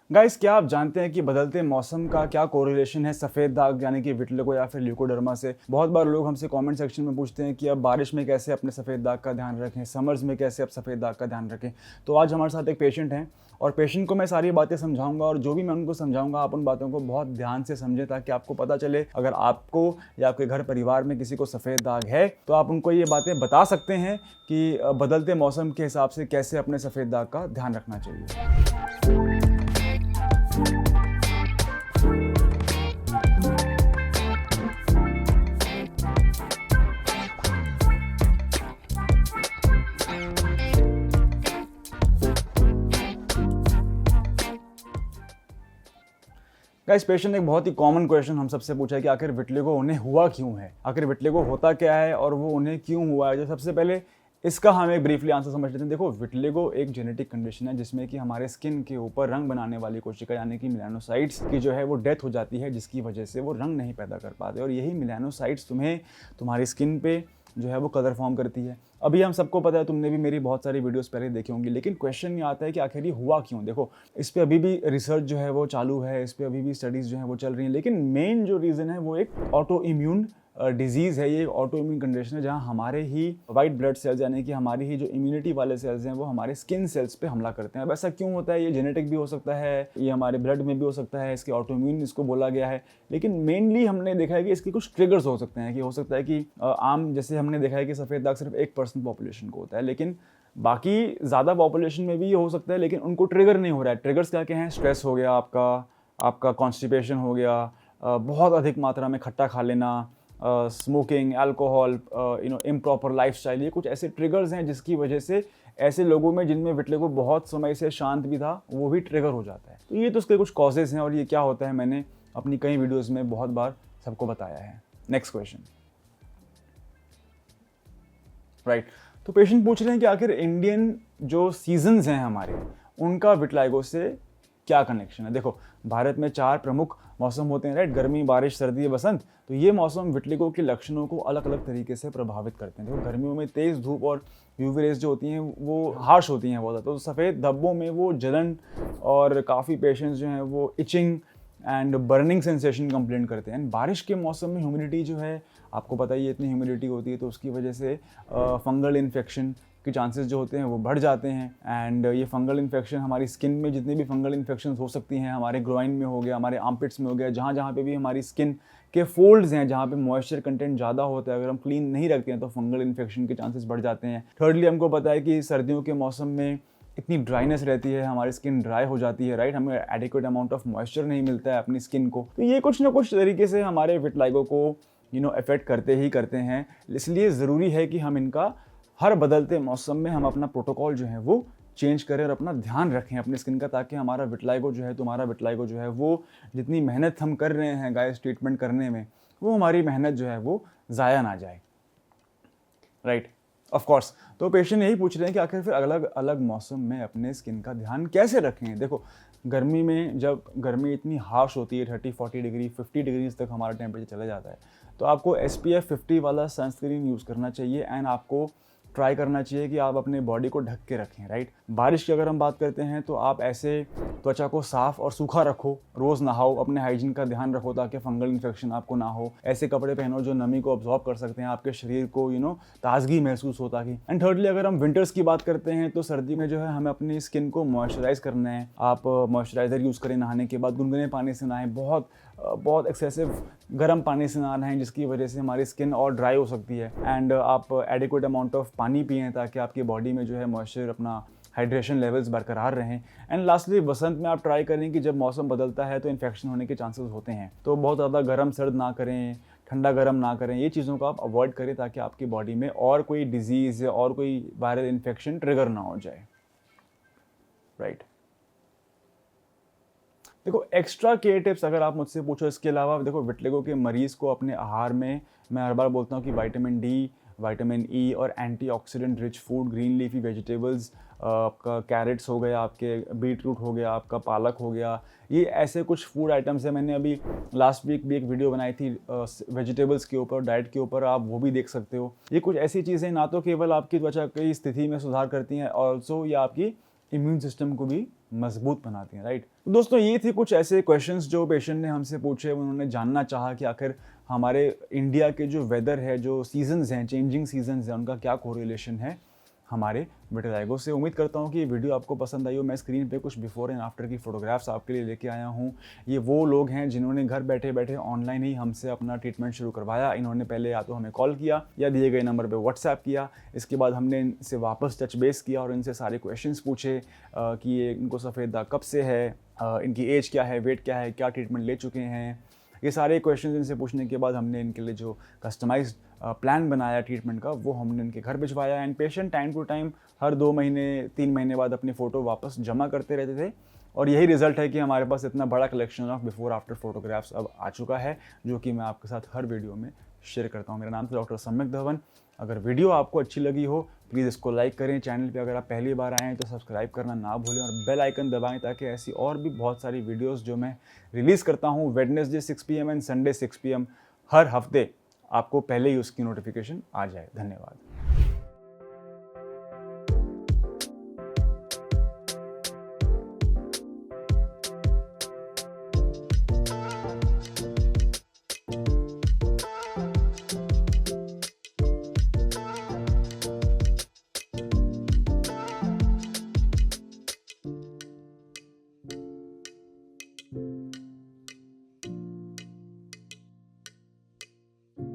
Guys, क्या आप जानते हैं कि बदलते मौसम का क्या कोरिलेशन है सफ़ेद दाग यानी कि विटिलिगो या फिर ल्यूकोडर्मा से? बहुत बार लोग हमसे कमेंट सेक्शन में पूछते हैं कि अब बारिश में कैसे अपने सफ़ेद दाग का ध्यान रखें, समर्स में कैसे अब सफ़ेद दाग का ध्यान रखें। तो आज हमारे साथ एक पेशेंट हैं और पेशेंट को मैं सारी बातें समझाऊंगा और जो भी मैं उनको समझाऊंगा आप उन बातों को बहुत ध्यान से समझें ताकि आपको पता चले अगर आपको या आपके घर परिवार में किसी को सफ़ेद दाग है तो आप उनको ये बातें बता सकते हैं कि बदलते मौसम के हिसाब से कैसे अपने सफ़ेद दाग का ध्यान रखना चाहिए। गाइस, पेशेंट ने एक बहुत ही कॉमन क्वेश्चन हम सबसे पूछा है कि आखिर विटिलिगो उन्हें हुआ क्यों है, आखिर विटिलिगो होता क्या है और वो उन्हें क्यों हुआ है। जो सबसे पहले इसका हम एक ब्रीफली आंसर समझ लेते हैं। देखो, विटिलिगो एक जेनेटिक कंडीशन है जिसमें कि हमारे स्किन के ऊपर रंग बनाने वाली कोशिका यानी कि मेलानोसाइट्स की जो है वो डेथ हो जाती है, जिसकी वजह से वो रंग नहीं पैदा कर पाते और यही मेलानोसाइट्स तुम्हें तुम्हारी स्किन पे जो है वो कलर फॉर्म करती है। अभी हम सबको पता है, तुमने भी मेरी बहुत सारी वीडियोस पहले देखी होंगी, लेकिन क्वेश्चन ये आता है कि आखिर ये हुआ क्यों। देखो, इस पे अभी भी रिसर्च जो है वो चालू है, इस पे अभी भी स्टडीज़ जो है वो चल रही हैं, लेकिन मेन जो रीज़न है वो एक ऑटो इम्यून डिजीज़ है। ये ऑटो इम्यून कंडीशन है जहाँ हमारे ही वाइट ब्लड सेल्स यानी कि हमारी ही जो इम्यूनिटी वाले सेल्स हैं वो हमारे स्किन सेल्स पे हमला करते हैं। अब ऐसा क्यों होता है? ये जेनेटिक भी हो सकता है, ये हमारे ब्लड में भी हो सकता है, इसके ऑटो इम्यून इसको बोला गया है, लेकिन मेनली हमने देखा है कि इसके कुछ ट्रिगर्स हो सकते हैं। कि हो सकता है कि आम जैसे हमने देखा है कि सफ़ेद दाग सिर्फ 1% पॉपुलेशन को होता है, लेकिन बाकी ज़्यादा पॉपुलेशन में भी ये हो सकता है, लेकिन उनको ट्रिगर नहीं हो रहा है। ट्रिगर्स क्या क्या हैं? स्ट्रेस हो गया, आपका कॉन्स्टिपेशन हो गया, बहुत अधिक मात्रा में खट्टा खा लेना, स्मोकिंग, अल्कोहल, इम्प्रॉपर लाइफस्टाइल, ये कुछ ऐसे ट्रिगर्स हैं जिसकी वजह से ऐसे लोगों में जिनमें विटिलिगो बहुत समय से शांत भी था वो भी ट्रिगर हो जाता है। तो ये तो उसके कुछ कॉजेज़ हैं और ये क्या होता है मैंने अपनी कई वीडियोज़ में बहुत बार सबको बताया है। Next question, right. तो पेशेंट पूछ रहे हैं कि आखिर इंडियन जो सीजन्स हैं हमारे, उनका विटिलिगो से क्या कनेक्शन है। देखो, भारत में 4 प्रमुख मौसम होते हैं, राइट। गर्मी, बारिश, सर्दी, बसंत। तो ये मौसम विटिलिगो के लक्षणों को अलग अलग तरीके से प्रभावित करते हैं। देखो, गर्मियों में तेज़ धूप और यूवी रेज जो होती हैं वो हार्श होती हैं बहुत ज़्यादा, तो सफ़ेद धब्बों में वो जलन और काफ़ी पेशेंट्स जो हैं वो etching and burning sensation complaint करते हैं। एंड बारिश के मौसम में ह्यूमिडिटी जो है, आपको पता ही है इतनी ह्यूमिडिटी होती है, तो उसकी वजह से फंगल इन्फेक्शन के चांसेस जो होते हैं वो बढ़ जाते हैं। एंड ये फंगल इन्फेक्शन हमारी स्किन में जितनी भी फंगल इन्फेक्शन हो सकती हैं, हमारे ग्रोइन में हो गया, हमारे आर्मपिट्स में हो गया, जहाँ जहाँ पे भी हमारी स्किन के फोल्ड्स हैं, जहाँ पे मॉइस्चर कंटेंट ज़्यादा होता है, अगर हम क्लीन नहीं रखते हैं तो फंगल इन्फेक्शन के चांसेस बढ़ जाते हैं। थर्डली, हमको पता है कि सर्दियों के मौसम में इतनी ड्राइनेस रहती है, हमारी स्किन ड्राई हो जाती है, राइट। हमें एडिक्वेट अमाउंट ऑफ मॉइस्चर नहीं मिलता है अपनी स्किन को। तो ये कुछ ना कुछ तरीके से हमारे विटिलिगो को इफेक्ट करते ही करते हैं। इसलिए ज़रूरी है कि हम इनका हर बदलते मौसम में हम अपना प्रोटोकॉल जो है वो चेंज करें और अपना ध्यान रखें अपनी स्किन का, ताकि हमारा विटिलिगो जो है, तुम्हारा विटिलिगो जो है वो जितनी मेहनत हम कर रहे हैं गाइस ट्रीटमेंट करने में, वो हमारी मेहनत जो है वो ज़ाया ना जाए, राइट। Of course. तो पेशेंट यही पूछ रहे हैं कि आखिर फिर अलग अलग मौसम में अपने स्किन का ध्यान कैसे रखें। देखो, गर्मी में जब गर्मी इतनी हार्श होती है, 30-40 डिग्री 50 डिग्रीज तक हमारा टेम्परेचर चला जाता है, तो आपको SPF 50 वाला सनस्क्रीन यूज़ करना चाहिए एंड आपको ट्राई करना चाहिए कि आप अपने बॉडी को ढक के रखें, राइट। बारिश की अगर हम बात करते हैं तो आप ऐसे त्वचा को साफ और सूखा रखो, रोज़ नहाओ, अपने हाइजीन का ध्यान रखो ताकि फंगल इन्फेक्शन आपको ना हो। ऐसे कपड़े पहनो जो नमी को अब्जॉर्ब कर सकते हैं, आपके शरीर को ताजगी महसूस हो ताकि। एंड थर्डली, अगर हम विंटर्स की बात करते हैं तो सर्दी में जो है हमें अपनी स्किन को मॉइस्चराइज करना है। आप मॉइस्चराइज़र यूज़ करें, नहाने के बाद गुनगुने पानी से नहाएं, बहुत एक्सेसिव गर्म पानी से ना नहाएं जिसकी वजह से हमारी स्किन और ड्राई हो सकती है। एंड आप एडिक्वेट अमाउंट ऑफ पानी पिएं ताकि आपकी बॉडी में जो है मॉइस्चर, अपना हाइड्रेशन लेवल्स बरकरार रहें। एंड लास्टली, बसंत में आप ट्राई करें कि जब मौसम बदलता है तो इन्फेक्शन होने के चांसेस होते हैं, तो बहुत ज़्यादा गर्म सर्द ना करें, ठंडा गर्म ना करें, ये चीज़ों को आप अवॉइड करें ताकि आपकी बॉडी में और कोई डिजीज़ या और कोई वायरल इन्फेक्शन ट्रिगर ना हो जाए, राइट। देखो, एक्स्ट्रा केयर टिप्स अगर आप मुझसे पूछो इसके अलावा, देखो विटिलिगो के मरीज़ को अपने आहार में मैं हर बार बोलता हूँ कि विटामिन डी, विटामिन ई और antioxidant rich food, green leafy vegetables, आपका कैरेट्स हो गया, आपके बीट रूट हो गया, आपका पालक हो गया, ये ऐसे कुछ फूड आइटम्स हैं। मैंने अभी लास्ट वीक भी एक वीडियो बनाई थी वेजिटेबल्स के ऊपर, डाइट के ऊपर, आप वो भी देख सकते हो। ये कुछ ऐसी चीज़ें ना तो केवल आपकी त्वचा की स्थिति में सुधार करती हैं, ऑल्सो ये आपकी इम्यून सिस्टम को भी मजबूत बनाती हैं, राइट। तो दोस्तों ये थे कुछ ऐसे क्वेश्चंस जो पेशेंट ने हमसे पूछे। उन्होंने जानना चाहा कि आखिर हमारे इंडिया के जो वेदर है, जो सीजन्स हैं, चेंजिंग सीजन्स हैं, उनका क्या कोरिलेशन है हमारे विटिलाइगो से। उम्मीद करता हूँ कि ये वीडियो आपको पसंद आई हो। मैं स्क्रीन पे कुछ बिफोर एंड आफ्टर की फ़ोटोग्राफ्स आपके लिए लेके आया हूँ। ये वो लोग हैं जिन्होंने घर बैठे बैठे ऑनलाइन ही हमसे अपना ट्रीटमेंट शुरू करवाया। इन्होंने पहले या तो हमें कॉल किया या दिए गए नंबर पे व्हाट्सएप किया। इसके बाद हमने इनसे वापस टच बेस किया और इनसे सारे क्वेश्चंस पूछे कि ये इनको सफ़ेद दाग कब से है, इनकी एज क्या है, वेट क्या है, क्या ट्रीटमेंट ले चुके हैं। ये सारे क्वेश्चन इनसे पूछने के बाद हमने इनके लिए जो कस्टमाइज्ड प्लान बनाया ट्रीटमेंट का, वो हमने इनके घर भिजवाया। And patient time to time हर 2 महीने 3 महीने बाद अपनी फ़ोटो वापस जमा करते रहते थे। और यही रिज़ल्ट है कि हमारे पास इतना बड़ा collection of before after photographs अब आ चुका है, जो कि मैं आपके साथ हर वीडियो में शेयर करता हूँ। मेरा नाम है डॉक्टर सम्यक धवन। अगर वीडियो आपको अच्छी लगी हो प्लीज़ इसको लाइक करें। चैनल पे अगर आप पहली बार आए हैं तो सब्सक्राइब करना ना भूलें और बेल आइकन दबाएं, ताकि ऐसी और भी बहुत सारी वीडियोस जो मैं रिलीज़ करता हूँ Wednesday 6 PM and Sunday 6 PM हर हफ्ते, आपको पहले ही उसकी नोटिफिकेशन आ जाए। धन्यवाद।